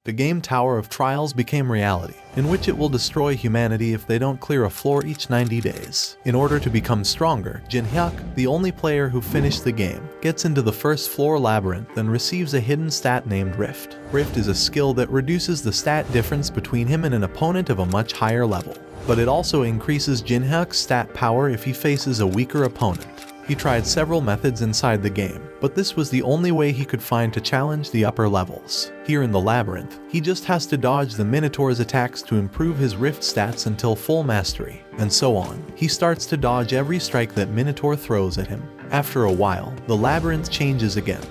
The game Tower of Trials became reality, in which it will destroy humanity if they don't clear a floor each 90 days. In order to become stronger, Jinhyuk, the only player who finished the game, gets into the first floor labyrinth and receives a hidden stat named Rift. Rift is a skill that reduces the stat difference between him and an opponent of a much higher level, but it also increases Jinhyuk's stat power if he faces a weaker opponent. He tried several methods inside the game, but this was the only way he could find to challenge the upper levels. Here in the labyrinth, he just has to dodge the Minotaur's attacks to improve his Rift stats until full mastery, and so on. He starts to dodge every strike that Minotaur throws at him. After a while, the labyrinth changes again,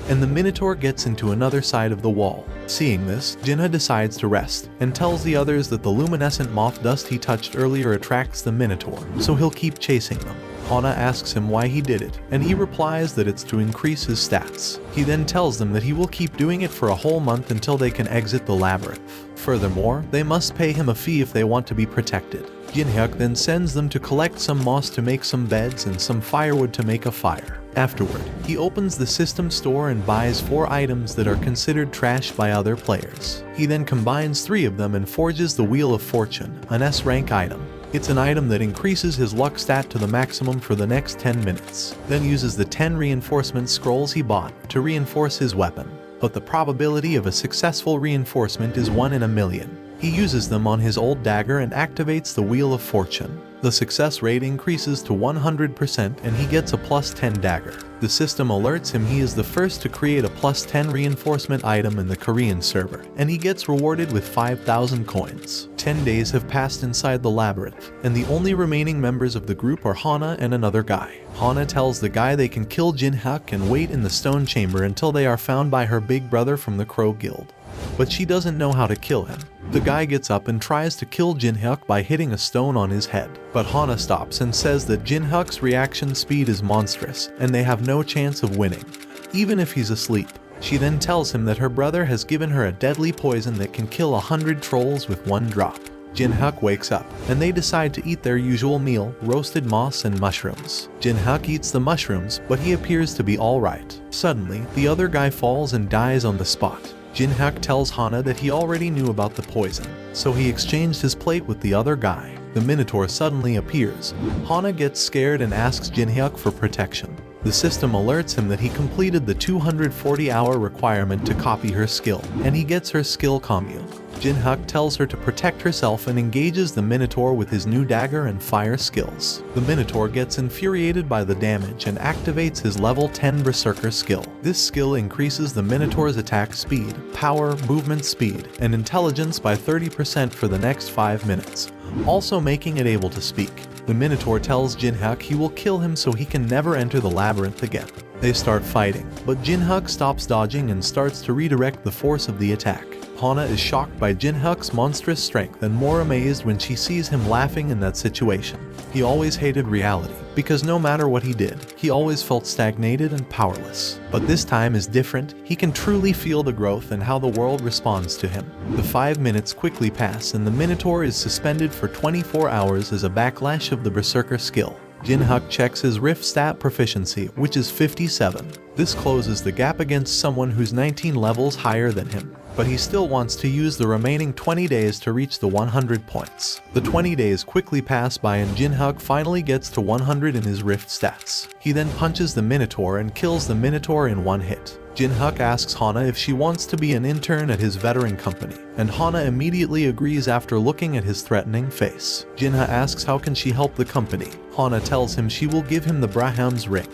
and the Minotaur gets into another side of the wall. Seeing this, Jinhyuk decides to rest, and tells the others that the luminescent moth dust he touched earlier attracts the Minotaur, so he'll keep chasing them. Hana asks him why he did it, and he replies that it's to increase his stats. He then tells them that he will keep doing it for a whole month until they can exit the labyrinth. Furthermore, they must pay him a fee if they want to be protected. Jinhyuk then sends them to collect some moss to make some beds and some firewood to make a fire. Afterward, he opens the system store and buys 4 items that are considered trash by other players. He then combines 3 of them and forges the Wheel of Fortune, an S-rank item. It's an item that increases his luck stat to the maximum for the next 10 minutes, then uses the 10 reinforcement scrolls he bought to reinforce his weapon. But the probability of a successful reinforcement is 1 in a million. He uses them on his old dagger and activates the Wheel of Fortune. The success rate increases to 100% and he gets a plus 10 dagger. The system alerts him he is the first to create a plus 10 reinforcement item in the Korean server, and he gets rewarded with 5,000 coins. 10 days have passed inside the labyrinth, and the only remaining members of the group are Hana and another guy. Hana tells the guy they can kill Jinhyuk and wait in the stone chamber until they are found by her big brother from the Crow Guild. But she doesn't know how to kill him. The guy gets up and tries to kill Jinhyuk by hitting a stone on his head, but Hana stops and says that Jinhyuk's reaction speed is monstrous and they have no chance of winning, even if he's asleep. She then tells him that her brother has given her a deadly poison that can kill 100 trolls with 1 drop. Jinhyuk wakes up, and they decide to eat their usual meal, roasted moss and mushrooms. Jinhyuk eats the mushrooms, but he appears to be alright. Suddenly, the other guy falls and dies on the spot. Jinhyuk tells Hana that he already knew about the poison, so he exchanged his plate with the other guy. The Minotaur suddenly appears. Hana gets scared and asks Jinhyuk for protection. The system alerts him that he completed the 240-hour requirement to copy her skill, and he gets her skill commune. Jinhyuk tells her to protect herself and engages the Minotaur with his new dagger and fire skills. The Minotaur gets infuriated by the damage and activates his level 10 Berserker skill. This skill increases the Minotaur's attack speed, power, movement speed, and intelligence by 30% for the next 5 minutes, also making it able to speak. The Minotaur tells Jinhyuk he will kill him so he can never enter the labyrinth again. They start fighting, but Jinhyuk stops dodging and starts to redirect the force of the attack. Hana is shocked by Jinhyuk's monstrous strength and more amazed when she sees him laughing in that situation. He always hated reality, because no matter what he did, he always felt stagnated and powerless. But this time is different. He can truly feel the growth and how the world responds to him. The 5 minutes quickly pass and the Minotaur is suspended for 24 hours as a backlash of the Berserker skill. Jinhyuk checks his Rift stat proficiency, which is 57. This closes the gap against someone who's 19 levels higher than him, but he still wants to use the remaining 20 days to reach the 100 points. The 20 days quickly pass by and Jinhyuk finally gets to 100 in his Rift stats. He then punches the Minotaur and kills the Minotaur in 1 hit. Jinhyuk asks Hana if she wants to be an intern at his veteran company, and Hana immediately agrees after looking at his threatening face. Jinhyuk asks how can she help the company. Hana tells him she will give him the Braham's ring,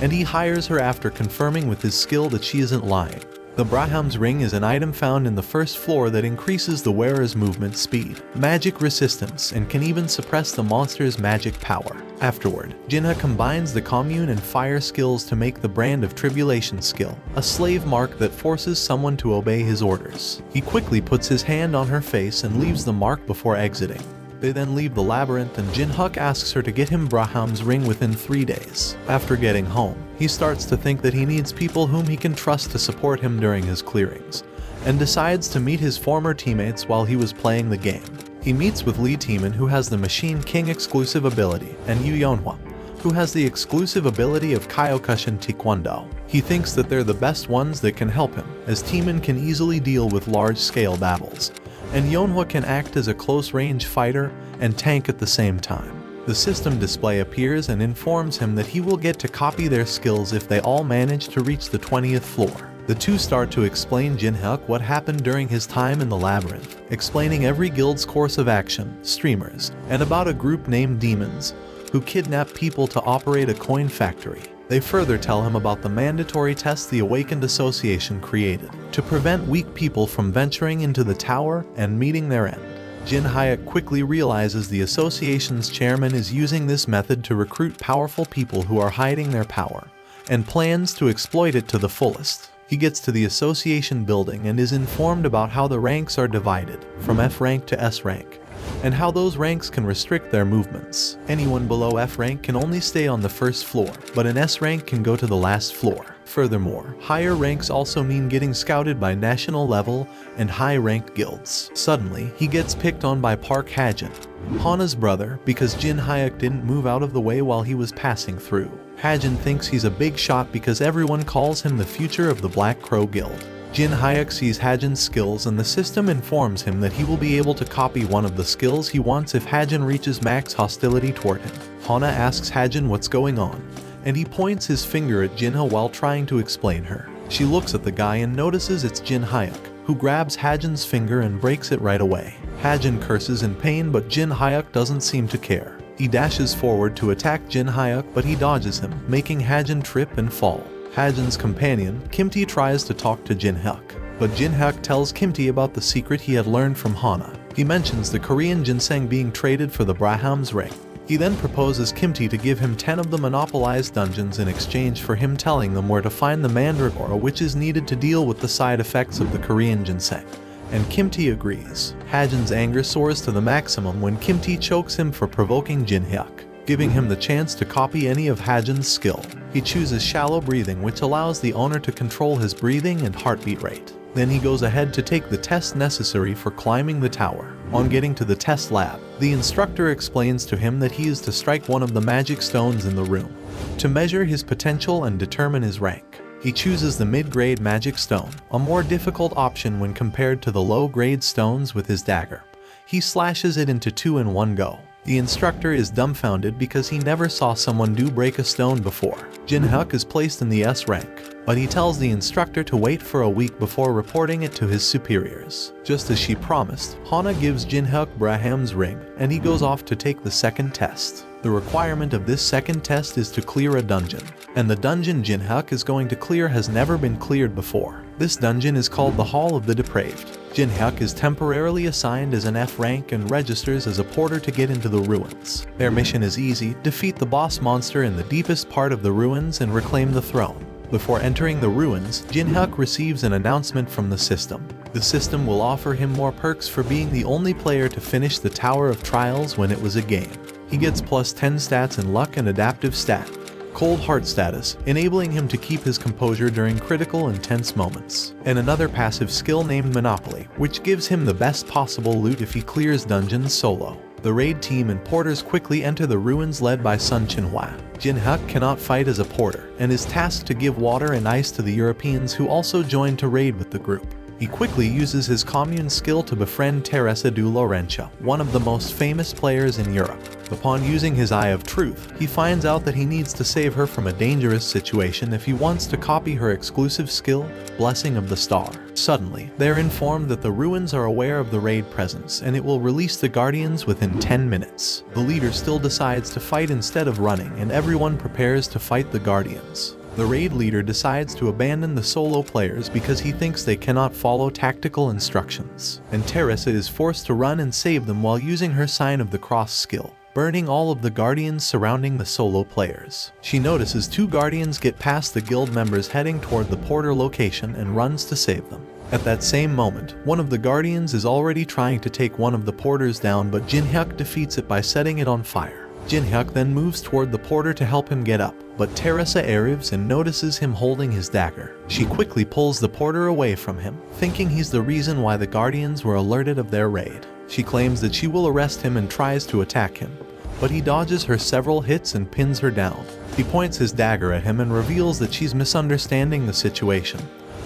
and he hires her after confirming with his skill that she isn't lying. The Braham's ring is an item found in the first floor that increases the wearer's movement speed, magic resistance, and can even suppress the monster's magic power. Afterward, Jinhyuk combines the commune and fire skills to make the Brand of Tribulation skill, a slave mark that forces someone to obey his orders. He quickly puts his hand on her face and leaves the mark before exiting. They then leave the labyrinth and Jinhyuk asks her to get him Braham's ring within 3 days. After getting home, he starts to think that he needs people whom he can trust to support him during his clearings, and decides to meet his former teammates while he was playing the game. He meets with Lee Taemin, who has the Machine King exclusive ability, and Yu Yeonhwa, who has the exclusive ability of Kyokushin Taekwondo. He thinks that they're the best ones that can help him, as Teeman can easily deal with large-scale battles, and Yonhwa can act as a close-range fighter and tank at the same time. The system display appears and informs him that he will get to copy their skills if they all manage to reach the 20th floor. The two start to explain Jinhyuk what happened during his time in the labyrinth, explaining every guild's course of action, streamers, and about a group named Demons, who kidnap people to operate a coin factory. They further tell him about the mandatory test the Awakened Association created, to prevent weak people from venturing into the tower and meeting their end. Jinhyuk quickly realizes the association's chairman is using this method to recruit powerful people who are hiding their power, and plans to exploit it to the fullest. He gets to the association building and is informed about how the ranks are divided, from F rank to S rank, and how those ranks can restrict their movements. Anyone below F rank can only stay on the first floor, but an S rank can go to the last floor. Furthermore, higher ranks also mean getting scouted by national level and high-ranked guilds. Suddenly, he gets picked on by Park Hajin, Hana's brother, because Jinhyuk didn't move out of the way while he was passing through. Hajin thinks he's a big shot because everyone calls him the future of the Black Crow Guild. Jinhyuk sees Hajin's skills and the system informs him that he will be able to copy one of the skills he wants if Hajin reaches max hostility toward him. Hana asks Hajin what's going on, and he points his finger at Jinha while trying to explain her. She looks at the guy and notices it's Jinhyuk, who grabs Hajin's finger and breaks it right away. Hajin curses in pain, but Jinhyuk doesn't seem to care. He dashes forward to attack Jinhyuk, but he dodges him, making Hajin trip and fall. Hajin's companion, Kimti, tries to talk to Jinhyuk, but Jinhyuk tells Kimti about the secret he had learned from Hana. He mentions the Korean ginseng being traded for the Braham's ring. He then proposes Kimti to give him 10 of the monopolized dungeons in exchange for him telling them where to find the mandragora which is needed to deal with the side effects of the Korean ginseng. And Kimti agrees. Hajin's anger soars to the maximum when Kimti chokes him for provoking Jinhyuk, giving him the chance to copy any of Hajin's skill. He chooses shallow breathing, which allows the owner to control his breathing and heartbeat rate. Then he goes ahead to take the test necessary for climbing the tower. On getting to the test lab, the instructor explains to him that he is to strike one of the magic stones in the room, to measure his potential and determine his rank. He chooses the mid-grade magic stone, a more difficult option when compared to the low-grade stones with his dagger. He slashes it into two in one go. The instructor is dumbfounded because he never saw someone break a stone before. Jinhyuk is placed in the S rank, but he tells the instructor to wait for a week before reporting it to his superiors. Just as she promised, Hana gives Jinhyuk Braham's ring, and he goes off to take the second test. The requirement of this second test is to clear a dungeon, and the dungeon Jinhyuk is going to clear has never been cleared before. This dungeon is called the Hall of the Depraved. Jinhyuk is temporarily assigned as an F rank and registers as a porter to get into the ruins. Their mission is easy: defeat the boss monster in the deepest part of the ruins and reclaim the throne. Before entering the ruins, Jinhyuk receives an announcement from the system. The system will offer him more perks for being the only player to finish the Tower of Trials when it was a game. He gets plus 10 stats in luck and adaptive stat, cold heart status, enabling him to keep his composure during critical and tense moments, and another passive skill named Monopoly, which gives him the best possible loot if he clears dungeons solo. The raid team and porters quickly enter the ruins led by Sun Chinhua. Jinhyuk cannot fight as a porter, and is tasked to give water and ice to the Europeans who also join to raid with the group. He quickly uses his commune skill to befriend Teresa de Laurentia, one of the most famous players in Europe. Upon using his Eye of Truth, he finds out that he needs to save her from a dangerous situation if he wants to copy her exclusive skill, Blessing of the Star. Suddenly, they're informed that the ruins are aware of the raid presence and it will release the Guardians within 10 minutes. The leader still decides to fight instead of running, and everyone prepares to fight the Guardians. The raid leader decides to abandon the solo players because he thinks they cannot follow tactical instructions, and Teresa is forced to run and save them while using her Sign of the Cross skill, burning all of the Guardians surrounding the solo players. She notices two Guardians get past the guild members heading toward the porter location and runs to save them. At that same moment, one of the Guardians is already trying to take one of the porters down, but Jinhyuk defeats it by setting it on fire. Jinhyuk then moves toward the porter to help him get up, but Teresa arrives and notices him holding his dagger. She quickly pulls the porter away from him, thinking he's the reason why the Guardians were alerted of their raid. She claims that she will arrest him and tries to attack him, but he dodges her several hits and pins her down. He points his dagger at him and reveals that she's misunderstanding the situation.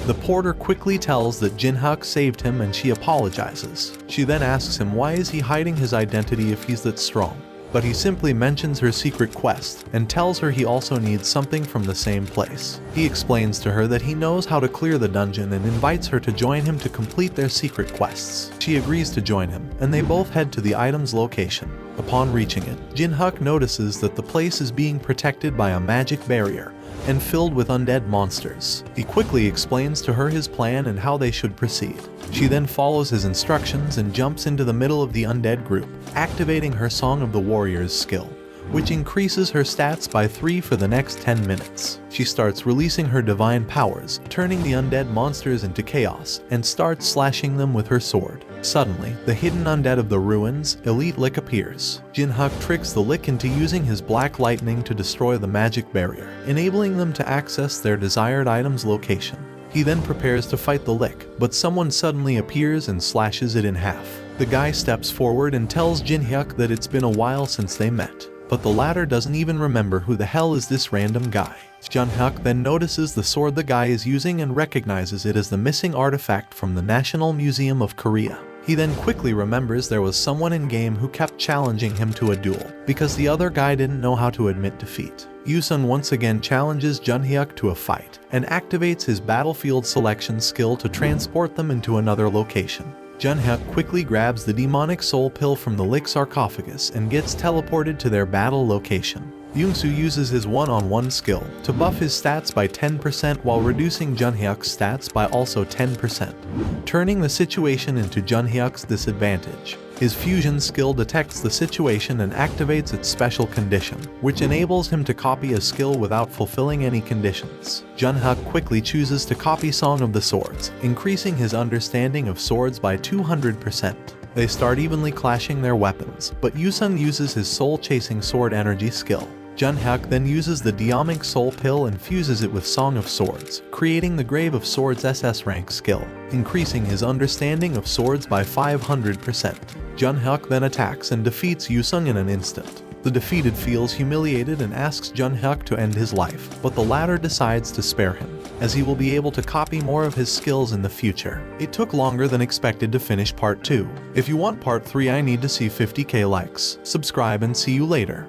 The porter quickly tells that Jinhyuk saved him and she apologizes. She then asks him why is he hiding his identity if he's that strong. But he simply mentions her secret quest and tells her he also needs something from the same place. He explains to her that he knows how to clear the dungeon and invites her to join him to complete their secret quests. She agrees to join him, and they both head to the item's location. Upon reaching it, Jinhyuk notices that the place is being protected by a magic barrier and filled with undead monsters. He quickly explains to her his plan and how they should proceed. She then follows his instructions and jumps into the middle of the undead group, activating her Song of the Warriors skill, which increases her stats by 3 for the next 10 minutes. She starts releasing her divine powers, turning the undead monsters into chaos, and starts slashing them with her sword. Suddenly, the hidden undead of the ruins, Elite Lick, appears. Jinhyuk tricks the Lick into using his black lightning to destroy the magic barrier, enabling them to access their desired item's location. He then prepares to fight the Lick, but someone suddenly appears and slashes it in half. The guy steps forward and tells Jinhyuk that it's been a while since they met, but the latter doesn't even remember who the hell is this random guy. Jinhyuk then notices the sword the guy is using and recognizes it as the missing artifact from the National Museum of Korea. He then quickly remembers there was someone in-game who kept challenging him to a duel, because the other guy didn't know how to admit defeat. Yusun once again challenges Jinhyuk to a fight, and activates his battlefield selection skill to transport them into another location. Jinhyuk quickly grabs the demonic soul pill from the Lick sarcophagus and gets teleported to their battle location. Yongsoo uses his one-on-one skill to buff his stats by 10% while reducing Jinhyuk's stats by also 10%, turning the situation into Jinhyuk's disadvantage. His fusion skill detects the situation and activates its special condition, which enables him to copy a skill without fulfilling any conditions. Jinhyuk quickly chooses to copy Song of the Swords, increasing his understanding of swords by 200%. They start evenly clashing their weapons, but Yusun uses his soul-chasing sword energy skill. Jinhyuk then uses the Diamic Soul Pill and fuses it with Song of Swords, creating the Grave of Swords SS rank skill, increasing his understanding of swords by 500%. Jinhyuk then attacks and defeats Yusun in an instant. The defeated feels humiliated and asks Jinhyuk to end his life, but the latter decides to spare him, as he will be able to copy more of his skills in the future. It took longer than expected to finish part 2. If you want part 3, I need to see 50k likes. Subscribe and see you later.